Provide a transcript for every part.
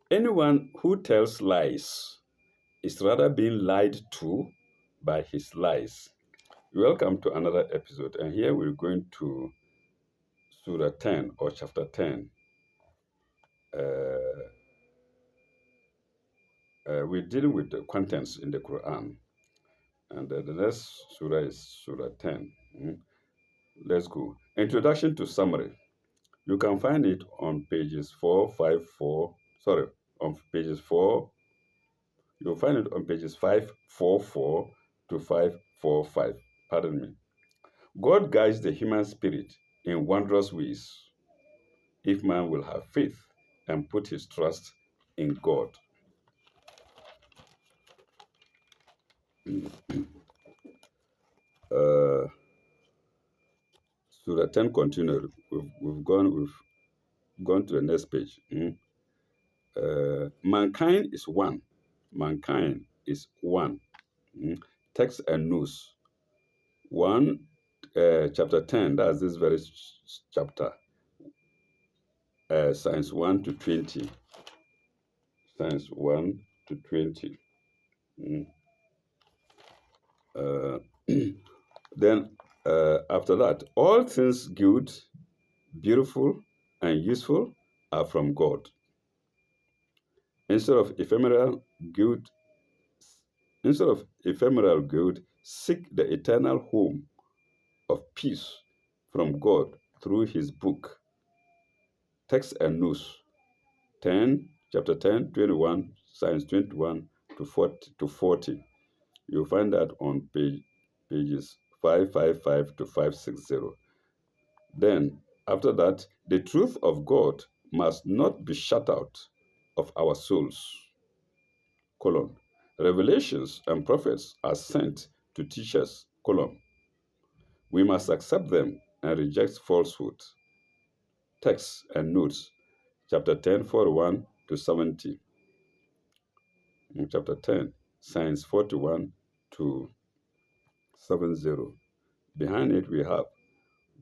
Anyone who tells lies is rather being lied to by his lies. Welcome to another episode, and here we're going to Surah 10 or chapter 10. Uh, we're dealing with the contents in the Quran, and the next surah is Surah 10. Let's go. Introduction to summary. You can find it on pages 454. Sorry, on pages 4. You'll find it on pages 544 to 545. Pardon me. God guides the human spirit in wondrous ways if man will have faith and put his trust in God. Uh, Surah 10 continued. We've gone to the next page. Mankind is one. Mankind is one. Text and news. One, chapter 10, that's this very chapter. Science 1 to 20. Science 1 to 20. Uh, then, after that, all things good, beautiful, and useful are from God. Instead of ephemeral good, seek the eternal home of peace from God through His book. Text and news. 10, chapter 10, 21, Science 21 to 40. You'll find that on pages 555 to 560. Then, after that, the truth of God must not be shut out of our souls. Colon. Revelations and prophets are sent to teach us. Colon. We must accept them and reject falsehood. Text and notes. Chapter 10, 41 to 70. In chapter 10, Science 41 to 70. Behind it, we have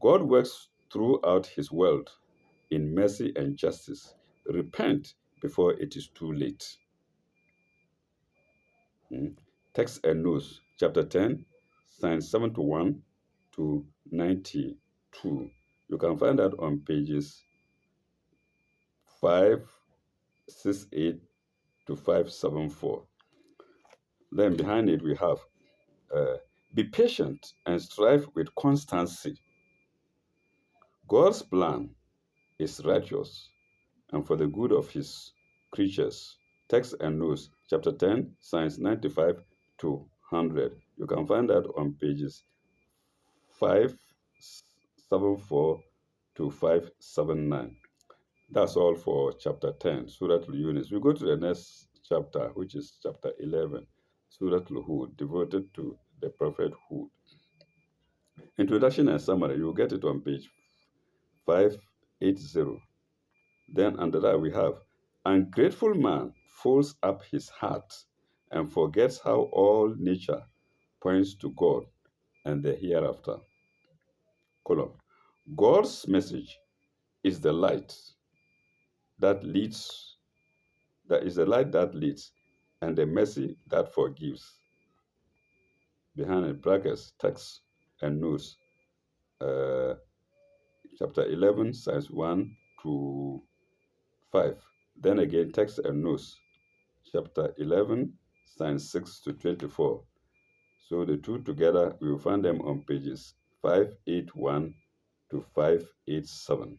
God works throughout His world in mercy and justice. Repent before it is too late. Text and notes, chapter 10, Science 71 to 92. You can find that on pages 568 to 574. Then behind it, we have be patient and strive with constancy. God's plan is righteous and for the good of His creatures. Text and notes, chapter 10, Science 95 to 100. You can find that on pages 574 to 579. That's all for chapter 10, Surah Al-Yunus. We go to the next chapter, which is chapter 11, Surah Al-Hud, devoted to the Prophet Hud. Introduction and summary, you'll get it on page 580. Then under that we have, ungrateful man folds up his heart and forgets how all nature points to God and the hereafter. Colon. God's message is the light that leads, and the mercy that forgives. Behind it, brackets, text, and notes. Chapter 11, Science 1 to 5. Then again, text and notes. Chapter 11, Science 6 to 24. So the two together, we will find them on pages 581 to 587.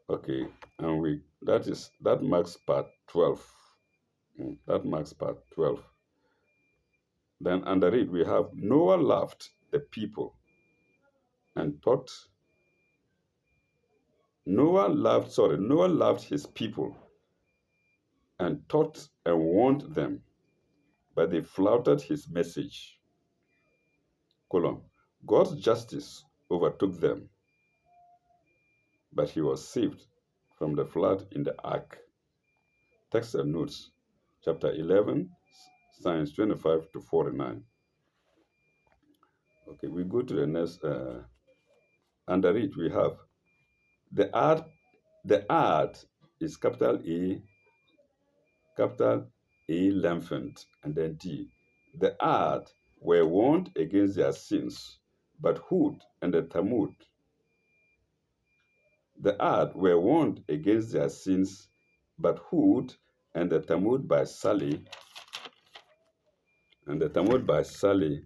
Okay, and that marks part 12. That marks part 12. Then under it we have Noah loved the people and taught. Noah loved his people and taught and warned them, but they flouted his message. Colon. God's justice overtook them, but he was saved from the flood in the ark. Text and notes, chapter 11, Science 25 to 49. Okay, we go to the next. Under it, we have the art is capital A lengthened, and then D. The Ad were warned against their sins, but Hud and the Talmud. The Ad were warned against their sins, but Hud and the Talmud by Sally and the Talmud by Sally,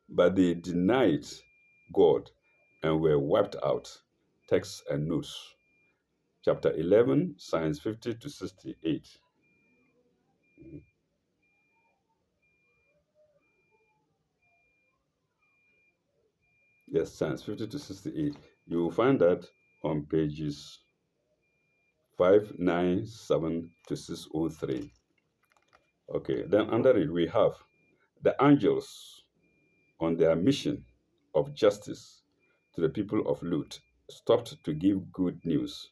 but they denied God and were wiped out. Text and notes. Chapter 11, Signs 50 to 68. Yes, Signs 50 to 68. You will find that on pages 597 to 603. Okay, then under it we have the angels on their mission of justice to the people of Lut stopped to give good news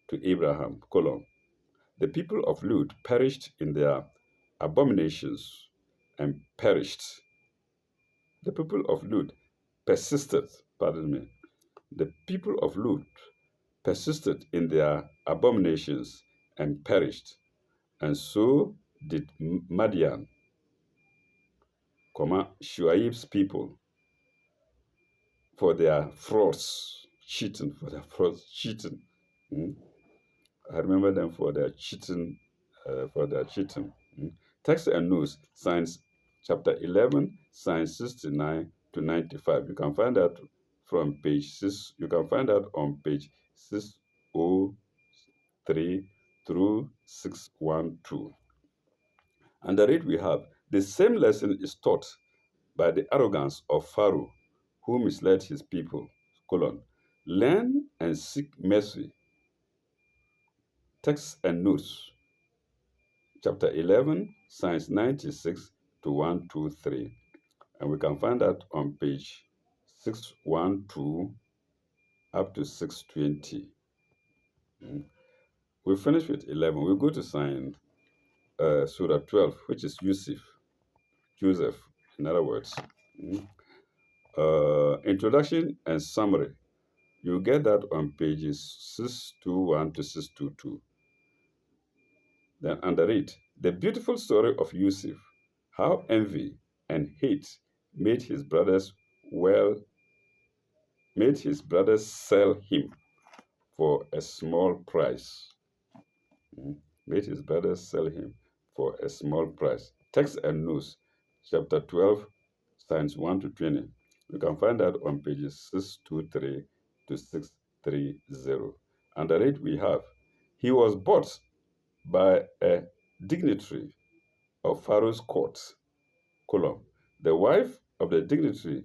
to Abraham, colon. The people of Lut perished in their abominations and perished. The people of Lut persisted, pardon me, the people of Lut persisted in their abominations and perished, and so did Madian, Shuaib's people, for their frauds, cheating, for their frauds, cheating. Mm. I remember them for their cheating, Mm. Text and notes, Science chapter 11, Science 69 to 95. You can find that from page 6. You can find that on page 603 through 612. And the read we have, the same lesson is taught by the arrogance of Pharaoh, who misled his people, colon. Learn and seek mercy. Text and notes, chapter 11, Science 96 to 123. And we can find that on page 612 up to 620. Mm. We finish with 11. We'll go to sign Surah 12, which is Joseph, in other words. Mm. Introduction and summary. You get that on pages 621 to 622. Then under it, the beautiful story of Yusuf, how envy and hate made his brothers sell him for a small price. Mm. Made his brothers sell him for a small price. Text and notes, chapter 12, signs 1 to 20. You can find that on pages 623 to 630. Under it, we have, he was bought by a dignitary of Pharaoh's court, column. The wife of the dignitary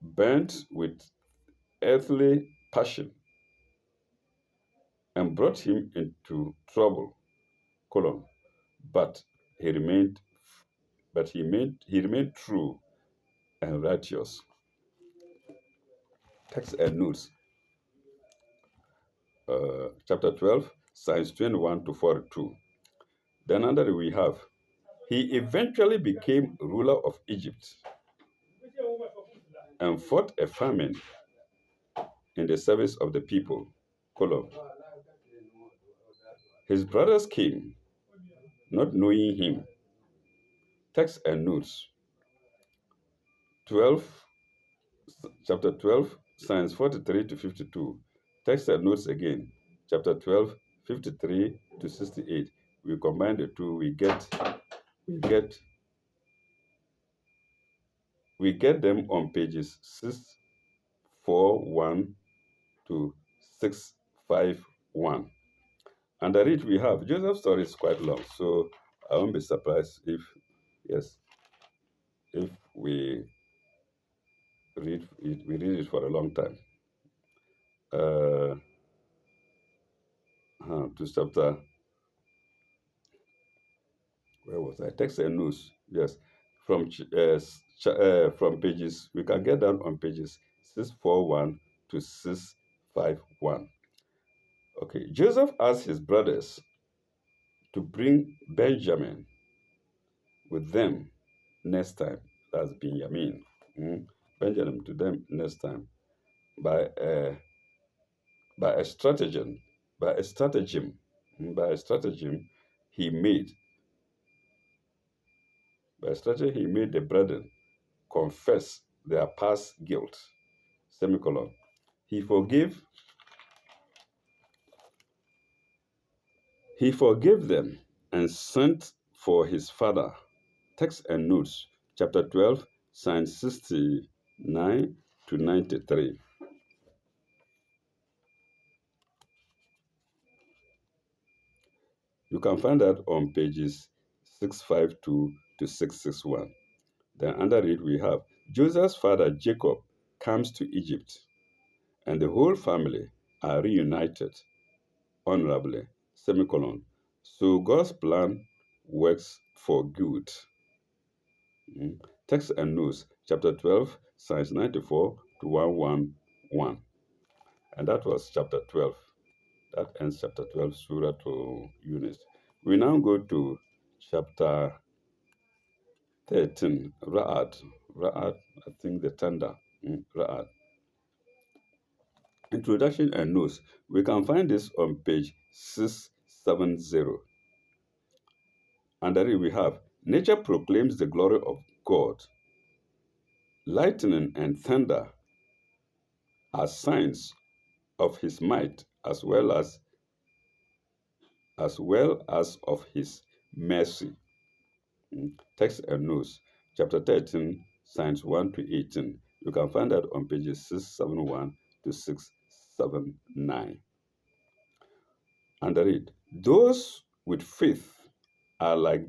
burnt with earthly passion and brought him into trouble, colon. But he remained he remained true and righteous. Text and notes. Chapter 12, Psalms 21 to 42. Then under we have, he eventually became ruler of Egypt and fought a famine in the service of the people, colon. His brothers came, not knowing him. Text and notes. 12, chapter 12, Psalms 43 to 52. Text and notes again. Chapter 12, 53 to 68. We combine the two, we get them on pages 641 to 651. Under it we have Joseph's story is quite long, so I won't be surprised if we read it for a long time. To chapter, where was I? Text and news. Yes, from pages, we can get down on pages 641 to 651. Okay, Joseph asked his brothers to bring Benjamin with them next time. That's Benjamin. Benjamin to them next time. by a by a stratagem, by a stratagem, by a stratagem he made, by a stratagem he made the brethren confess their past guilt. Semicolon. He forgave He forgave them and sent for his father. Text and notes, chapter 12, signs 69 to 93. You can find that on pages 652 to 661. Then under it, we have Joseph's father Jacob comes to Egypt, and the whole family are reunited honorably. Semicolon. So God's plan works for good. Mm. Text and notes, chapter 12, Psalms 94 to 111. And that was chapter 12. That ends chapter 12, Surah to Yunus. We now go to chapter 13, Ra'ad. Ra'ad, I think the thunder. Ra'ad. Introduction and notes. We can find this on page 670. Under it we have, nature proclaims the glory of God. Lightning and thunder are signs of his might as well as of his mercy. Text and notes, chapter 13, signs 1 to 18. You can find that on pages 671 to 679. Under it, those with faith are like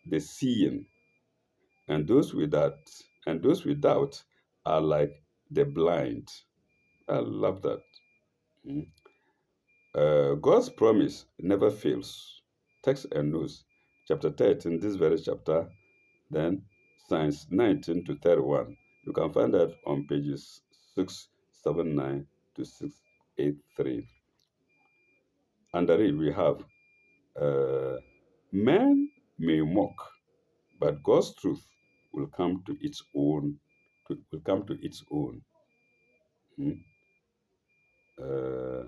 the seeing, and those without are like the blind. I love that. Mm. God's promise never fails. Text and notes, chapter 13, this very chapter, then Science 19 to 31. You can find that on pages 679 to 683. Under it, we have men may mock, but God's truth will come to its own. Will come to its own. Hmm? Uh,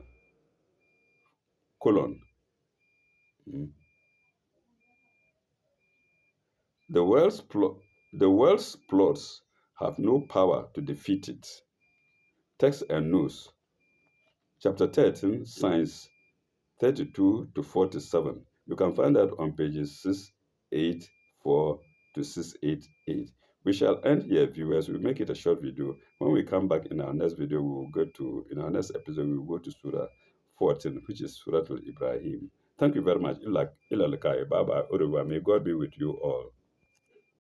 colon. Hmm? The world's plots have no power to defeat it. Text and notes. Chapter 13, Science 32 to 47. You can find that on pages 684 to 688. We shall end here, viewers. We'll make it a short video. When we come back in our next video, in our next episode, we will go to Surah 14, which is Surah Al Ibrahim. Thank you very much. Bye bye. May God be with you all.